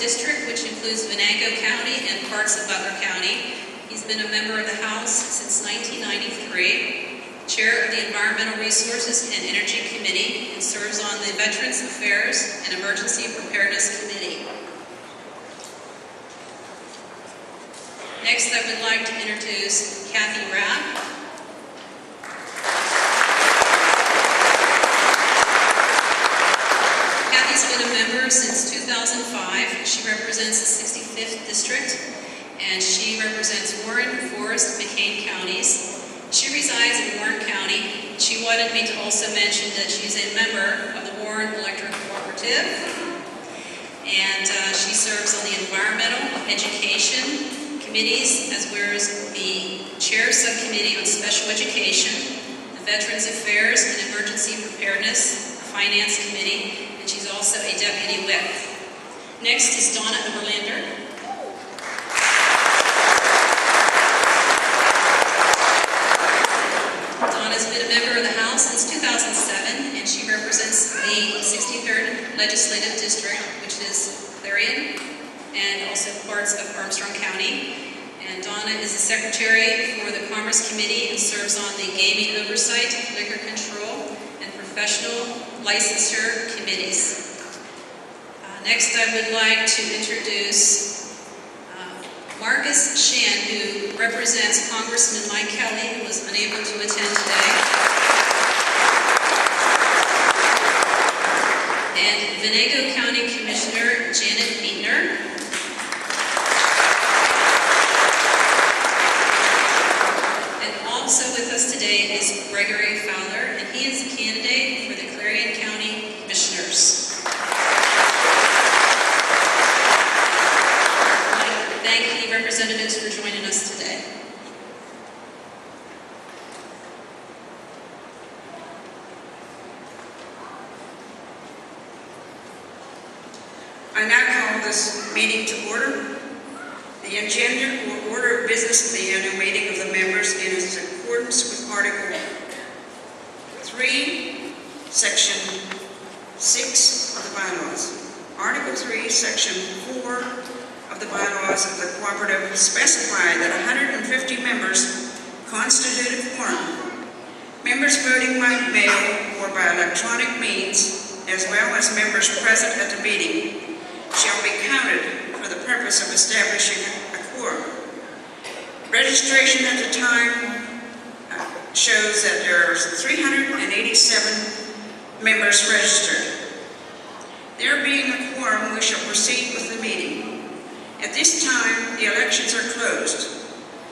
District, which includes Venango County and parts of Butler County. He's been a member of the House since 1993, Chair of the Environmental Resources and Energy Committee, and serves on the Veterans Affairs and Emergency Preparedness Committee. Next, I would like to introduce Kathy Rapp. Kathy's been a member since 2005. She represents the 65th District, and she represents Warren, Forest, and McCain counties. She resides in Warren County. She wanted me to also mention that she's a member of the Warren Electric Cooperative, and she serves on the Environmental Education Committees, as well as the Chair Subcommittee on Special Education, the Veterans Affairs and Emergency Preparedness, the Finance Committee, and she's also a Deputy Whip. Next is Donna Oberlander. Donna's been a member of the House since 2007, and she represents the 63rd Legislative District, which is Clarion, and also parts of Armstrong County. And Donna is the Secretary for the Commerce Committee and serves on the Gaming Oversight, Liquor Control, and Professional Licensure Committees. Next, I would like to introduce Marcus Shan, who represents Congressman Mike Kelly, who was unable to attend today. And Venango County Commissioner Janet Bietner. Also with us today is Gregory Fowler, and he is a candidate for the Clarion County Commissioners. I'd like to thank the representatives for joining us today. I now call this meeting to order. The agenda or order of business of the annual meeting of the members is in accordance with Article 3, Section 6 of the bylaws. Article 3, Section 4 of the bylaws of the cooperative specify that 150 members constitute a quorum. Members voting by mail or by electronic means, as well as members present at the meeting, shall be counted for the purpose of establishing a quorum. Registration at the time shows that there are 387 members registered. There being a quorum, we shall proceed with the meeting. At this time, the elections are closed.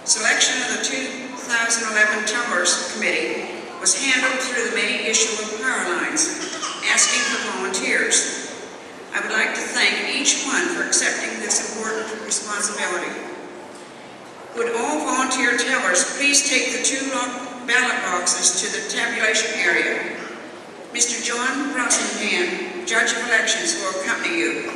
Selection of the 2011 Tellers Committee was handled through the May issue of Power Lines, asking for volunteers. I would like to thank each one for accepting this important responsibility. Would all volunteer tellers please take the 2 ballot boxes to the tabulation area. Mr. John Rosenpan, Judge of Elections, will accompany you.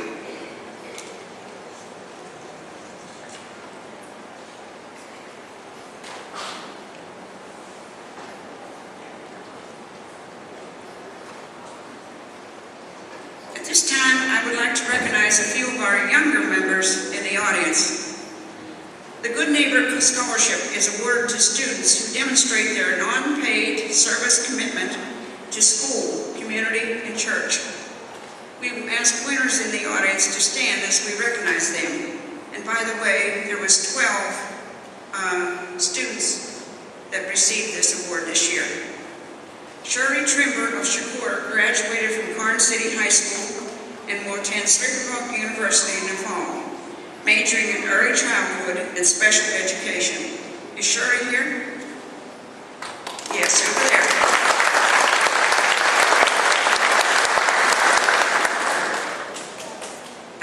At this time, I would like to recognize a few of our younger members in the audience. The Good Neighbor Scholarship is awarded to students who demonstrate their non-paid service commitment to school, community, and church. We ask winners in the audience to stand as we recognize them. And by the way, there was 12 students that received this award this year. Shirley Trimber of Shakur graduated from Karn City High School and will attend Slippery Rock University in the fall, majoring in early childhood and special education. Is Shirley here? Yes, over there.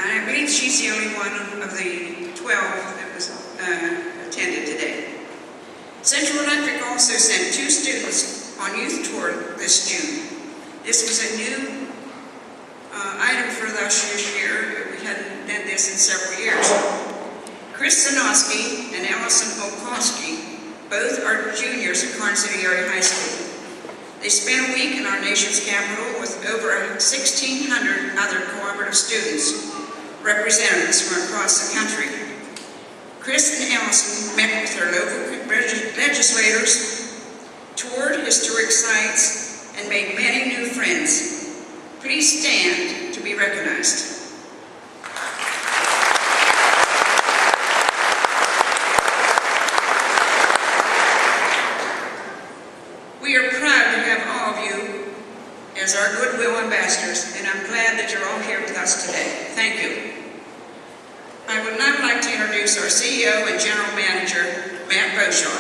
And I believe she's the only one of the 12 that was attended today. Central Electric also sent 2 students on youth tour this June. This was a new item for this year. We hadn't done this in several years. Chris Sanoski and Allison Olkowski, both are juniors at Karn City Area High School. They spent a week in our nation's capital with over 1,600 other cooperative students. representatives from across the country. Chris and Allison met with their local legislators, toured historic sites, and made many new friends. Please stand to be recognized. We are proud to have all of you as our Goodwill ambassadors, and I'm glad that you're all here with us today. Thank you. I would now like to introduce our CEO and General Manager, Matt Beauchamp.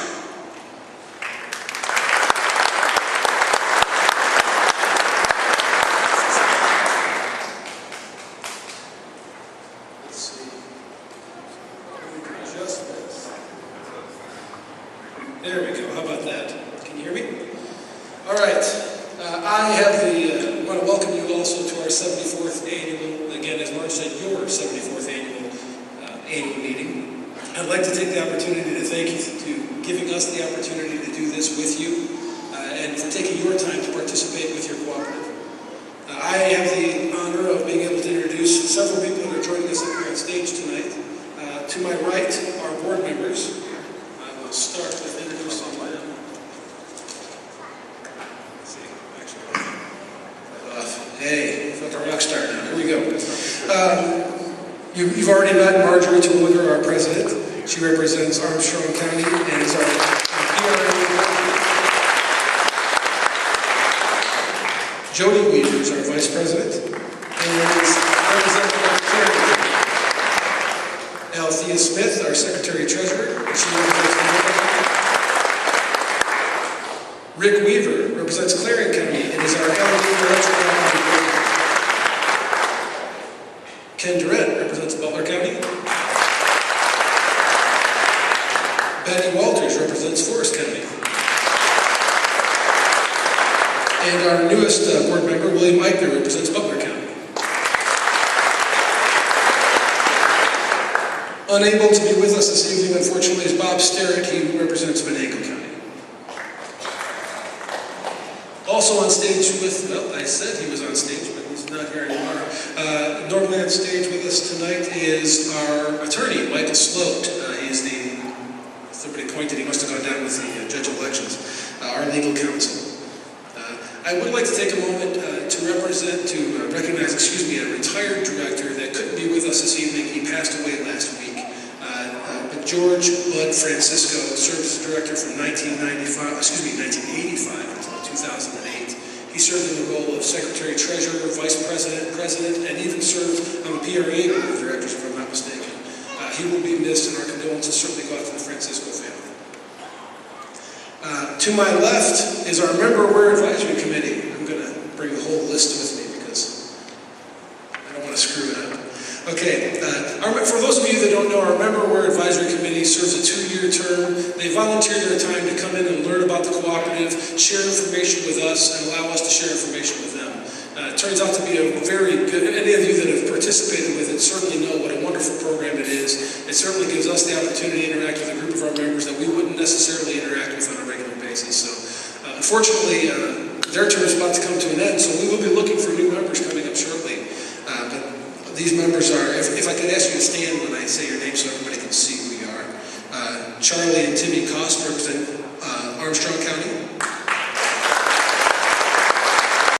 Let's see. Just this. There we go. How about that? Can you hear me? All right. I want to welcome you also to our 74th annual, again, as Marge said, your 74th annual meeting. I'd like to take the opportunity to thank you for giving us the opportunity to do this with you and for taking your time to participate with your cooperative. I have the honor of being able to introduce several people that are joining us up here on stage tonight. To my right are board members. I will start with introducing them. Hey, I felt a rock star now. Here we go. You've already met Marjorie Terwilliger, our president. She represents Armstrong County and is our PRA. Jody Weaver is our vice president and is representing our Clarion. Althea Smith, our secretary treasurer. She represents Rick Weaver represents Clarion County and is our LD director. Ken Durrett represents Butler County. Betty Walters represents Forest County. And our newest board member, William Eichner, represents Butler County. Unable to be with us this evening, unfortunately, is Bob Sterrett. He represents Venango County. Also on stage with, well, I said he was on stage, but he's not here anymore. Normally on stage with us tonight is our attorney, Michael Sloat. He's somebody pointed, he must have gone down with the judge of elections, our legal counsel. I would like to take a moment to recognize, a retired director that couldn't be with us this evening. He passed away last week. But George Bud Francisco served as director from 1985 until 2008. He served in the role of secretary treasurer, vice president, president, and even served on the PRA board of directors, if I'm not mistaken. He will be missed, and our condolences certainly go out to the Francisco family. To my left is our Member Aware Advisory Committee. I'm going to bring the whole list with me because I don't want to screw it up. Okay, for those of you that don't know, our Member Aware Advisory Committee serves a 2-year term. They volunteer their time to come in and learn about the cooperative, share information with us, and allow us to share information with them. It turns out to be a very good, any of you that have participated with it certainly know what a wonderful program it is. It certainly gives us the opportunity to interact with a group of our members that we wouldn't necessarily interact with on a regular basis. So unfortunately, their term is about to come to an end, so we will be looking for new members coming up shortly. But these members are, if I could ask you to stand when I say your name so everybody can see who you are. Charlie and Timmy Kost represent Armstrong County.